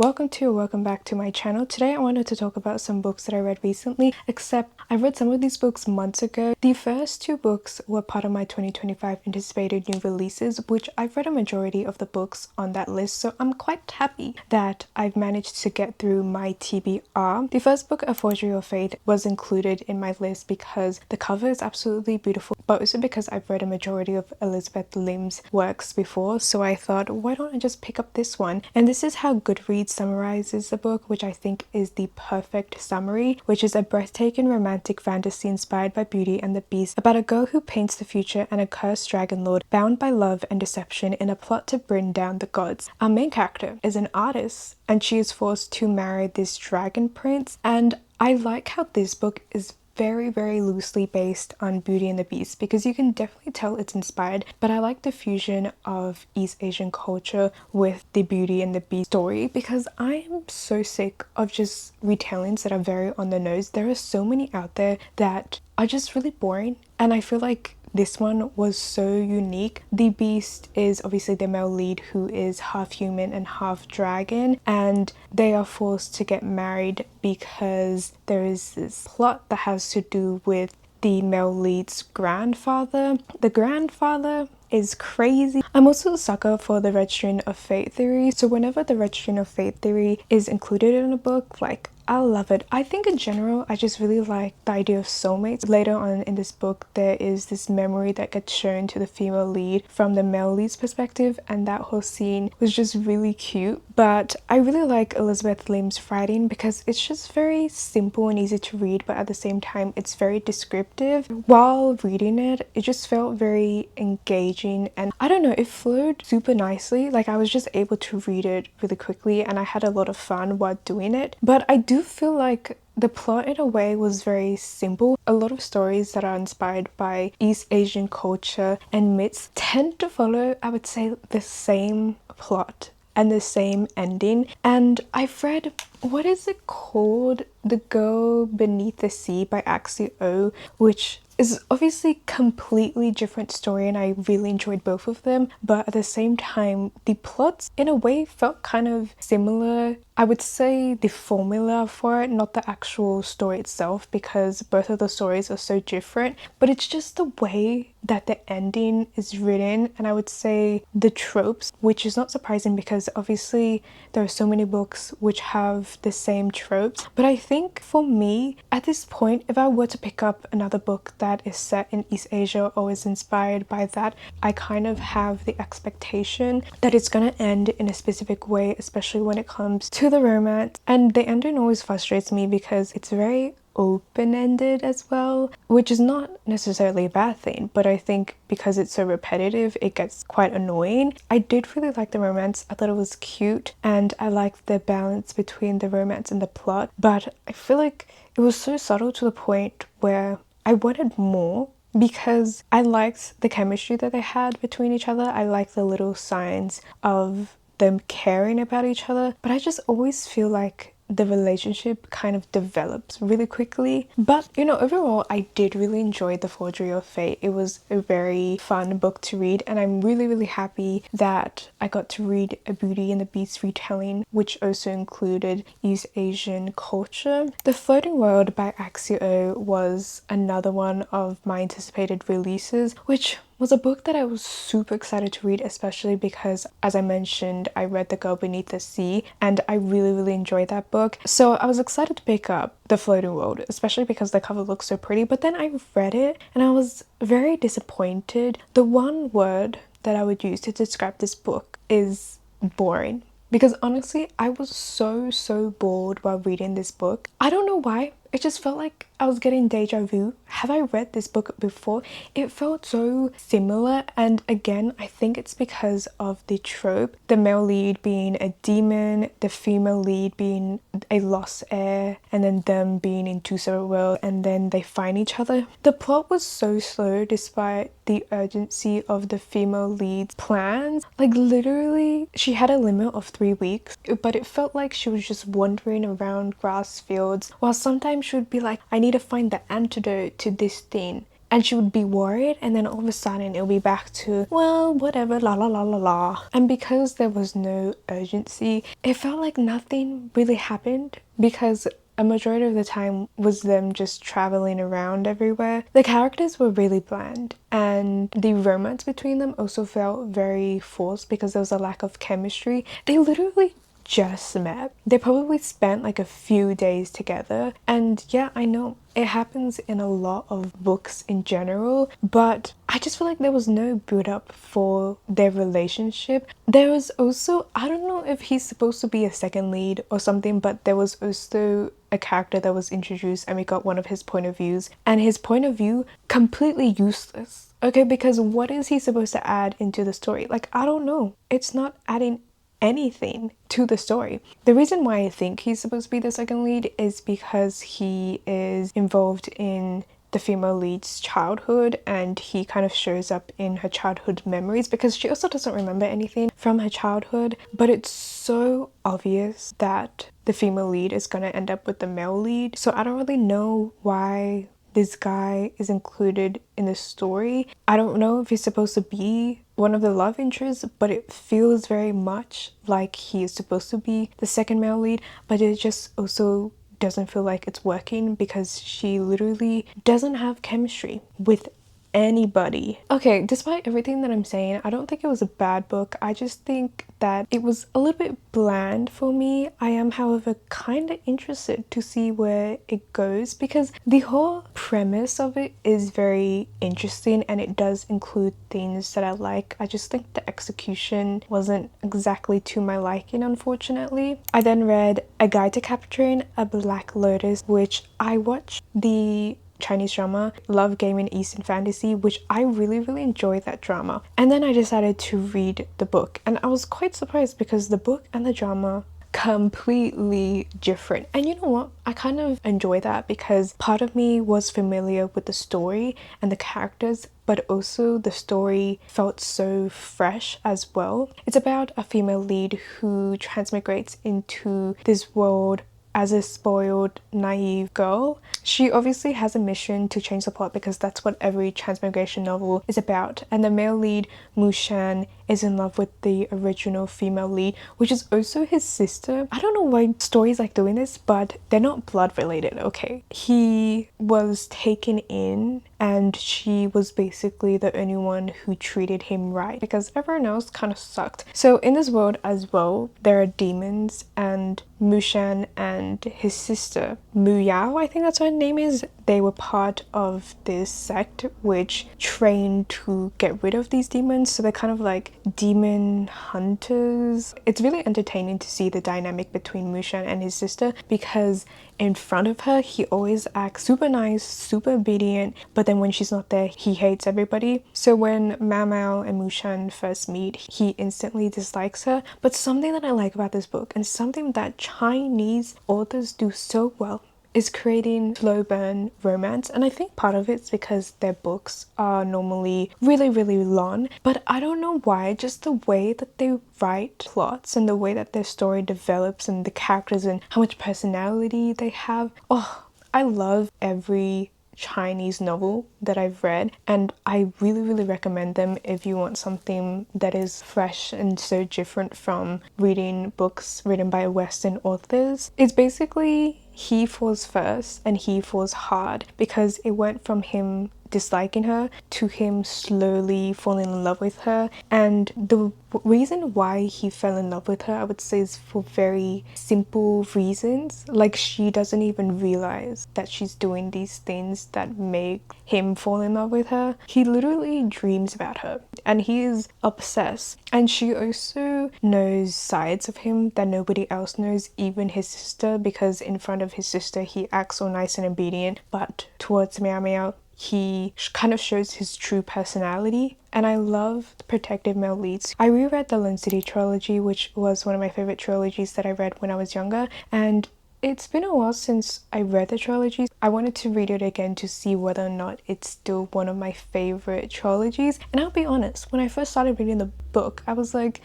Welcome back to my channel. Today I wanted to talk about some books that I read recently, except I read some of these books months ago. The first two books were part of my 2025 anticipated new releases, which I've read a majority of the books on that list, so I'm quite happy that I've managed to get through my TBR. The first book, A Forgery of Fate, was included in my list because the cover is absolutely beautiful, but also because I've read a majority of Elizabeth Lim's works before, so I thought, why don't I just pick up this one? And this is how Goodreads summarizes the book, which I think is the perfect summary, which is a breathtaking romantic fantasy inspired by Beauty and the Beast about a girl who paints the future and a cursed dragon lord bound by love and deception in a plot to bring down the gods. Our main character is an artist and she is forced to marry this dragon prince, and I like how this book is very loosely based on Beauty and the Beast because you can definitely tell it's inspired, but I like the fusion of East Asian culture with the Beauty and the Beast story because I am so sick of just retellings that are very on the nose. There are so many out there that are just really boring, and I feel like this one was so unique. The Beast is obviously the male lead who is half human and half dragon, and they are forced to get married because there is this plot that has to do with the male lead's grandfather. The grandfather is crazy. I'm also a sucker for the red string of fate theory, so whenever the red string of fate theory is included in a book, like, I love it. I think in general, I just really like the idea of soulmates. Later on in this book, there is this memory that gets shown to the female lead from the male lead's perspective, and that whole scene was just really cute. But I really like Elizabeth Lim's writing because it's just very simple and easy to read, but at the same time, it's very descriptive. While reading it, it just felt very engaging, and I don't know, it flowed super nicely. Like, I was just able to read it really quickly and I had a lot of fun while doing it. But I do feel like the plot in a way was very simple. A lot of stories that are inspired by East Asian culture and myths tend to follow, I would say, the same plot and the same ending. And I've read, what is it called? The Girl Beneath the Sea by 𝐦𝐮𝐬𝐢, which is obviously completely different story, and I really enjoyed both of them, but at the same time the plots in a way felt kind of similar. I would say the formula for it, not the actual story itself, because both of the stories are so different, but it's just the way that the ending is written, and I would say the tropes, which is not surprising because obviously there are so many books which have the same tropes. But I think for me at this point, if I were to pick up another book that is set in East Asia or is inspired by that, I kind of have the expectation that it's gonna end in a specific way, especially when it comes to the romance. And the ending always frustrates me because it's very open-ended as well, which is not necessarily a bad thing, but I think because it's so repetitive it gets quite annoying. I did really like the romance. I thought it was cute and I liked the balance between the romance and the plot, but I feel like it was so subtle to the point where I wanted more because I liked the chemistry that they had between each other. I liked the little signs of them caring about each other, but I just always feel like the relationship kind of develops really quickly. But you know, overall I did really enjoy The Forgery of Fate. It was a very fun book to read, and I'm really happy that I got to read a Beauty and the Beast retelling, which also included East Asian culture. The Floating World by 𝐦𝐮𝐬𝐢 was another one of my anticipated releases, which was a book that I was super excited to read, especially because, as I mentioned, I read The Girl Beneath the Sea and I really enjoyed that book. So I was excited to pick up The Floating World, especially because the cover looks so pretty. But then I read it and I was very disappointed. The one word that I would use to describe this book is boring. Because honestly, I was so bored while reading this book. I don't know why. It just felt like I was getting deja vu. Have I read this book before? It felt so similar, and again, I think it's because of the trope. The male lead being a demon, the female lead being a lost heir, and then them being in two separate worlds, and then they find each other. The plot was so slow despite the urgency of the female lead's plans. Like, literally, she had a limit of 3 weeks, but it felt like she was just wandering around grass fields, while sometimes she would be like, I need to find the antidote to this thing. and she would be worried, and then all of a sudden it'll be back to, well, whatever, la la la la la. And because there was no urgency, it felt like nothing really happened, because a majority of the time was them just traveling around everywhere. The characters were really bland, and the romance between them also felt very forced because there was a lack of chemistry. They literally just met. They probably spent like a few days together, and yeah, I know it happens in a lot of books in general, but I just feel like there was no build up for their relationship. There was also, I don't know if he's supposed to be a second lead or something, but there was also a character that was introduced and we got one of his point of views, and his point of view completely useless. Okay, because what is he supposed to add into the story? Like, I don't know. It's not adding anything to the story. The reason why I think he's supposed to be the second lead is because he is involved in the female lead's childhood, and he kind of shows up in her childhood memories because she also doesn't remember anything from her childhood, but it's so obvious that the female lead is going to end up with the male lead. So I don't really know why this guy is included in the story. I don't know if he's supposed to be one of the love interests, but it feels very much like he is supposed to be the second male lead, but it just also doesn't feel like it's working because she literally doesn't have chemistry with anybody. Okay, despite everything that I'm saying, I don't think it was a bad book. I just think that it was a little bit bland for me. I am, however, kind of interested to see where it goes because the whole premise of it is very interesting and it does include things that I like. I just think the execution wasn't exactly to my liking, unfortunately. I then read A Guide to Capturing a Black Lotus, which I watched the Chinese drama Love, Game and Eastern Fantasy, which I really enjoyed that drama, and then I decided to read the book, and I was quite surprised because the book and the drama completely different. And you know what, I kind of enjoy that because part of me was familiar with the story and the characters, but also the story felt so fresh as well. It's about a female lead who transmigrates into this world as a spoiled, naive girl. She obviously has a mission to change the plot because that's what every transmigration novel is about. And the male lead, Mushan, is in love with the original female lead, which is also his sister. I don't know why stories like doing this, but they're not blood related, okay? He was taken in and she was basically the only one who treated him right because everyone else kind of sucked. So in this world as well, there are demons, and Mushan and his sister, Muyao, I think that's what her name is, they were part of this sect which trained to get rid of these demons. So they're kind of like demon hunters. It's really entertaining to see the dynamic between Mushan and his sister because in front of her he always acts super nice, super obedient, but then when she's not there he hates everybody. So when Mao Mao and Mushan first meet, he instantly dislikes her. But something that I like about this book, and something that Chinese authors do so well, is creating slow burn romance. And I think part of it's because their books are normally really long, but I don't know why, just the way that they write plots and the way that their story develops and the characters and how much personality they have. Oh, I love every Chinese novel that I've read, and I really recommend them if you want something that is fresh and so different from reading books written by Western authors. It's basically he falls first and he falls hard because it went from him disliking her to him slowly falling in love with her, and the reason why he fell in love with her, I would say, is for very simple reasons. Like, she doesn't even realize that she's doing these things that make him fall in love with her. He literally dreams about her and he is obsessed, and she also knows sides of him that nobody else knows, even his sister, because in front of his sister he acts all nice and obedient, but towards Meow Meow he kind of shows his true personality. And I love the protective male leads. I reread the Lone City trilogy, which was one of my favorite trilogies that I read when I was younger, and it's been a while since I read the trilogy. I wanted to read it again to see whether or not it's still one of my favorite trilogies. And I'll be honest, when I first started reading the book, I was like,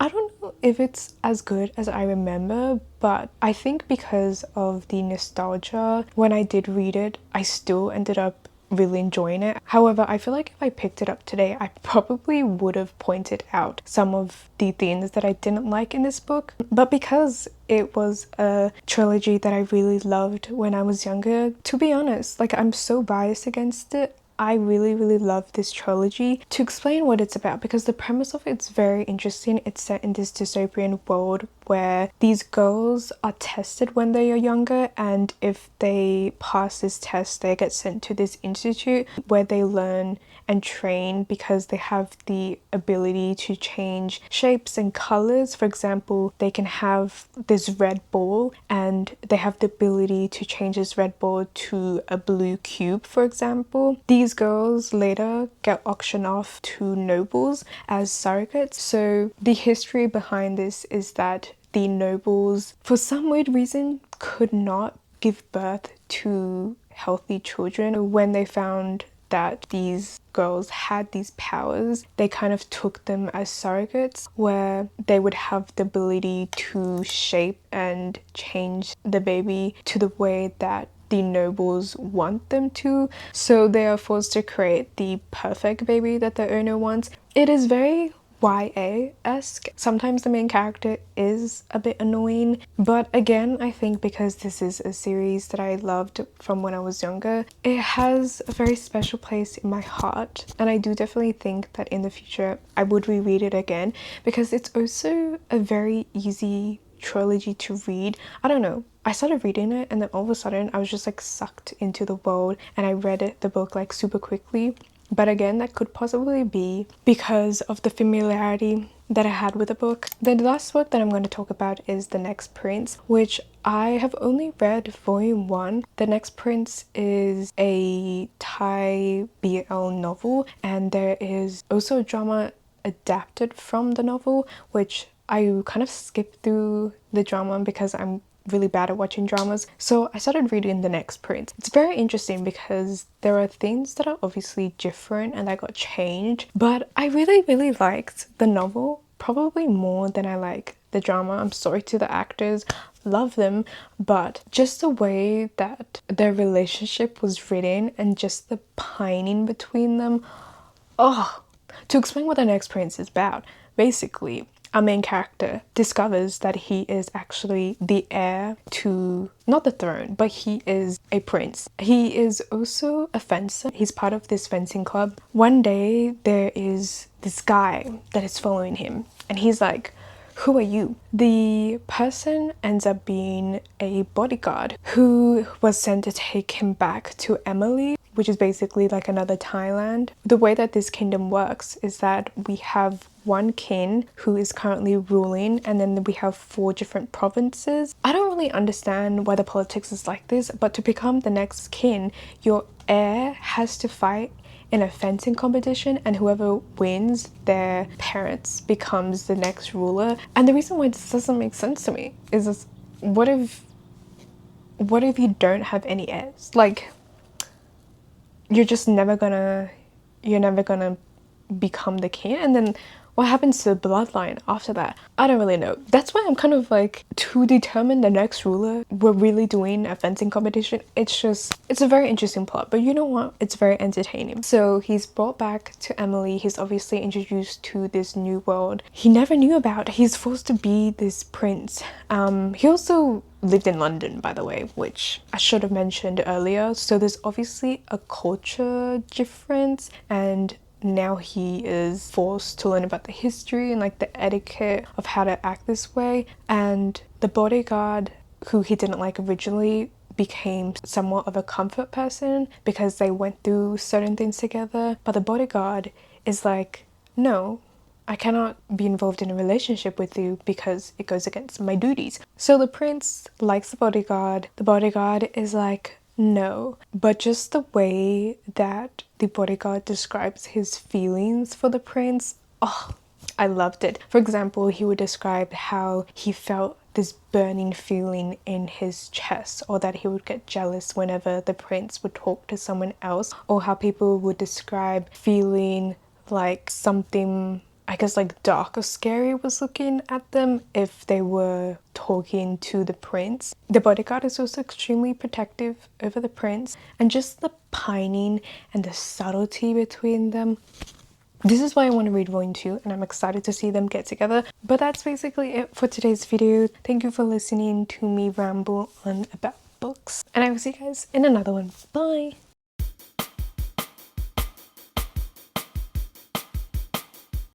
I don't know if it's as good as I remember, but I think because of the nostalgia, when I did read it, I still ended up really enjoying it. However, I feel like if I picked it up today, I probably would have pointed out some of the things that I didn't like in this book. But because it was a trilogy that I really loved when I was younger, to be honest, like, I'm so biased against it. I really love this trilogy. To explain what it's about, because the premise of it's very interesting. It's set in this dystopian world where these girls are tested when they are younger, and if they pass this test, they get sent to this institute where they learn and train because they have the ability to change shapes and colors. For example, they can have this red ball and they have the ability to change this red ball to a blue cube, for example. These girls later get auctioned off to nobles as surrogates. So the history behind this is that the nobles, for some weird reason, could not give birth to healthy children. When they found that these girls had these powers, they kind of took them as surrogates, where they would have the ability to shape and change the baby to the way that the nobles want them to. So they are forced to create the perfect baby that the owner wants. It is very YA-esque. Sometimes the main character is a bit annoying, but again, I think because this is a series that I loved from when I was younger, it has a very special place in my heart, and I do definitely think that in the future I would reread it again, because it's also a very easy trilogy to read. I don't know, I started reading it and then all of a sudden I was just like sucked into the world, and I read the book like super quickly. But again, that could possibly be because of the familiarity that I had with the book. The last book that I'm going to talk about is The Next Prince, which I have only read volume 1. The Next Prince is a Thai BL novel, and there is also a drama adapted from the novel, which I kind of skipped through the drama because I'm really bad at watching dramas. So I started reading The Next Prince. It's very interesting because there are things that are obviously different and that got changed, but I really liked the novel probably more than I like the drama. I'm sorry to the actors, love them, but just the way that their relationship was written and just the pining between them. Oh, to explain what The Next Prince is about, basically our main character discovers that he is actually the heir to, not the throne, but he is a prince. He is also a fencer. He's part of this fencing club. One day there is this guy that is following him, and he's like, "Who are you?" The person ends up being a bodyguard who was sent to take him back to Emily, which is basically like another Thailand. The way that this kingdom works is that we have one king who is currently ruling, and then we have 4 different provinces. I don't really understand why the politics is like this, but to become the next king, your heir has to fight in a fencing competition, and whoever wins, their parents becomes the next ruler. And the reason why this doesn't make sense to me is this, what if you don't have any heirs? Like, you're never gonna become the king, and then what happens to the bloodline after that? I don't really know. That's why I'm kind of like, to determine the next ruler, we're really doing a fencing competition. It's a very interesting plot, but you know what? It's very entertaining. So he's brought back to Emily. He's obviously introduced to this new world he never knew about. He's forced to be this prince. He also lived in London, by the way, which I should have mentioned earlier. So there's obviously a culture difference, and now he is forced to learn about the history and like the etiquette of how to act this way. And the bodyguard, who he didn't like originally, became somewhat of a comfort person because they went through certain things together. But the bodyguard is like, no, I cannot be involved in a relationship with you because it goes against my duties. So the prince likes the bodyguard. The bodyguard is like, no. But just the way that the bodyguard describes his feelings for the prince, oh, I loved it. For example, he would describe how he felt this burning feeling in his chest, or that he would get jealous whenever the prince would talk to someone else, or how people would describe feeling like something I guess like dark or scary was looking at them if they were talking to the prince. The bodyguard is also extremely protective over the prince, and just the pining and the subtlety between them. This is why I want to read Volume 2, and I'm excited to see them get together. But that's basically it for today's video. Thank you for listening to me ramble on about books, and I will see you guys in another one. Bye!